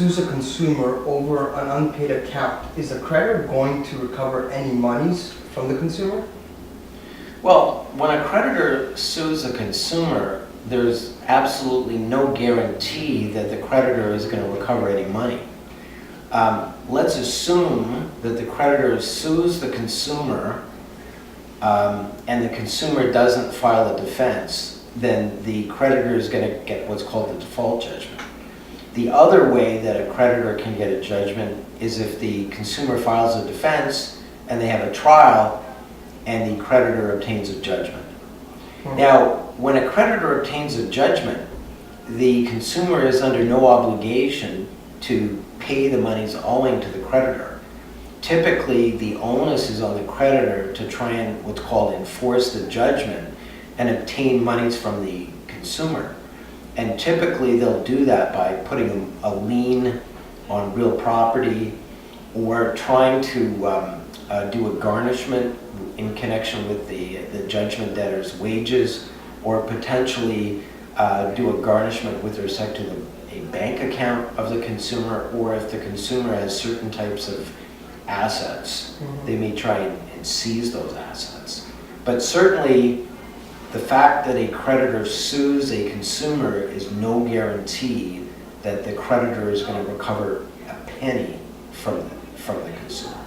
sues a consumer over an unpaid account, is the creditor going to recover any monies from the consumer? Well, when a creditor sues a consumer, there's absolutely no guarantee that the creditor is going to recover any money. Let's assume that the creditor sues the consumer and the consumer doesn't file a defense, then the creditor is going to get what's called the default judgment. The other way that a creditor can get a judgment is if the consumer files a defense and they have a trial and the creditor obtains a judgment. Now, when a creditor obtains a judgment, the consumer is under no obligation to pay the monies owing to the creditor. Typically, the onus is on the creditor to try and what's called enforce the judgment and obtain monies from the consumer. And typically, they'll do that by putting a lien on real property or trying to do a garnishment in connection with the judgment debtor's wages, or potentially do a garnishment with respect to a bank account of the consumer, or if the consumer has certain types of assets, they may try and seize those assets. But certainly, the fact that a creditor sues a consumer is no guarantee that the creditor is going to recover a penny from the consumer.